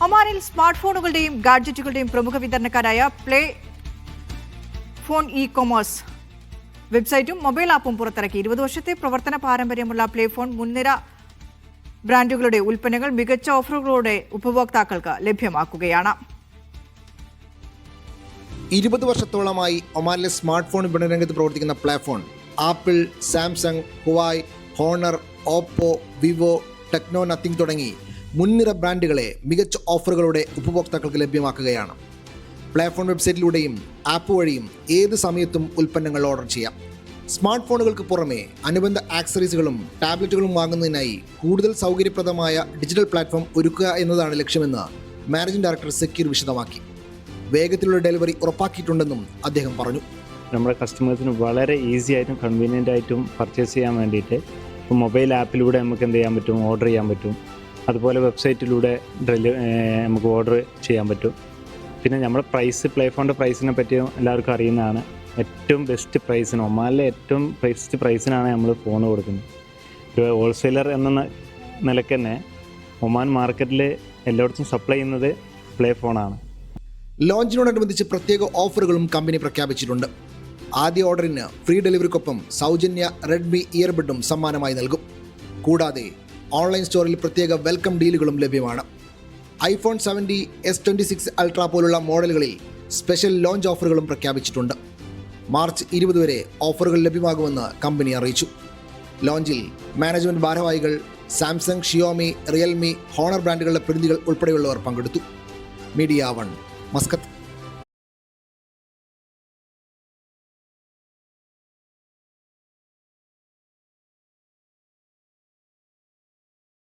ഒമാനിൽ സ്മാർട്ട് ഫോണുകളുടെയും ഗാഡ്ജറ്റുകളുടെയും പ്രമുഖ വിതരണക്കാരായ play phone e-commerce വെബ്സൈറ്റും മൊബൈൽ ആപ്പും പുറത്തിറക്കി. 20 വർഷത്തെ പ്രവർത്തന പാരമ്പര്യമുള്ള പ്ലേ ഫോൺ മുൻനിര ബ്രാൻഡുകളുടെ ഉൽപ്പന്നങ്ങൾ മികച്ച ഓഫറുകളോടെ ഉപഭോക്താക്കൾക്ക് ലഭ്യമാക്കുകയാണ്. 20 വർഷത്തോളമായി ഒമാനിലെ സ്മാർട്ട് ഫോൺ വിപണന രംഗത്ത് പ്രവർത്തിക്കുന്ന play phone apple, Samsung, Huawei, honour, Oppo, Vivo, techno nothing തുടങ്ങി മുൻനിര ബ്രാൻഡുകളെ മികച്ച ഓഫറുകളോടെ ഉപഭോക്താക്കൾക്ക് ലഭ്യമാക്കുകയാണ്. പ്ലേ ഫോൺ വെബ്സൈറ്റിലൂടെയും ആപ്പ് വഴിയും ഏത് സമയത്തും ഉൽപ്പന്നങ്ങൾ ഓർഡർ ചെയ്യാം. സ്മാർട്ട് ഫോണുകൾക്ക് പുറമെ അനുബന്ധ ആക്സറീസുകളും ടാബ്ലറ്റുകളും വാങ്ങുന്നതിനായി കൂടുതൽ സൗകര്യപ്രദമായ ഡിജിറ്റൽ പ്ലാറ്റ്ഫോം ഒരുക്കുക എന്നതാണ് ലക്ഷ്യമെന്ന് മാനേജിംഗ് ഡയറക്ടർ സക്കീർ വിശദമാക്കി. വേഗത്തിലുള്ള ഡെലിവറി ഉറപ്പാക്കിയിട്ടുണ്ടെന്നും അദ്ദേഹം പറഞ്ഞു. നമ്മുടെ കസ്റ്റമേഴ്സിന് വളരെ ഈസി ആയിട്ടും കൺവീനിയൻ്റ് ആയിട്ടും പർച്ചേസ് ചെയ്യാൻ വേണ്ടിയിട്ട് ഇപ്പോൾ മൊബൈൽ ആപ്പിലൂടെ നമുക്ക് എന്ത് ചെയ്യാൻ പറ്റും, ഓർഡർ ചെയ്യാൻ പറ്റും. അതുപോലെ വെബ്സൈറ്റിലൂടെ നമുക്ക് ഓർഡർ ചെയ്യാൻ പറ്റും. പിന്നെ നമ്മുടെ പ്രൈസ്, പ്ലേ ഫോണിൻ്റെ പ്രൈസിനെ പറ്റിയും എല്ലാവർക്കും അറിയുന്നതാണ്. ഏറ്റവും ബെസ്റ്റ് പ്രൈസിന്, ഒമാനിലെ ഏറ്റവും ബെസ്റ്റ് പ്രൈസിനാണ് നമ്മൾ ഫോൺ കൊടുക്കുന്നത്. ഒരു ഹോൾസെയിലർ എന്ന നിലയ്ക്ക് തന്നെ ഒമാൻ മാർക്കറ്റിൽ എല്ലായിടത്തും സപ്ലൈ ചെയ്യുന്നത് പ്ലേ ഫോണാണ്. ലോഞ്ചിനോടനുബന്ധിച്ച് പ്രത്യേക ഓഫറുകളും കമ്പനി പ്രഖ്യാപിച്ചിട്ടുണ്ട്. ആദ്യ ഓർഡറിന് ഫ്രീ ഡെലിവറിക്കൊപ്പം സൗജന്യ റെഡ്മി ഇയർബഡും സമ്മാനമായി നൽകും. കൂടാതെ ഓൺലൈൻ സ്റ്റോറിൽ പ്രത്യേക വെൽക്കം ഡീലുകളും ലഭ്യമാണ്. iPhone 70, S26 അൾട്ര പോലുള്ള മോഡലുകളിൽ സ്പെഷ്യൽ ലോഞ്ച് ഓഫറുകളും പ്രഖ്യാപിച്ചിട്ടുണ്ട്. മാർച്ച് 20 വരെ ഓഫറുകൾ ലഭ്യമാകുമെന്ന് കമ്പനി അറിയിച്ചു. ലോഞ്ചിൽ മാനേജ്മെന്റ് ഭാരവാഹികൾ, സാംസങ്, ഷിയോമി, റിയൽമി, ഹോണർ ബ്രാൻഡുകളുടെ പ്രതിനിധികൾ ഉൾപ്പെടെയുള്ളവർ പങ്കെടുത്തു. Media 1, Muscat.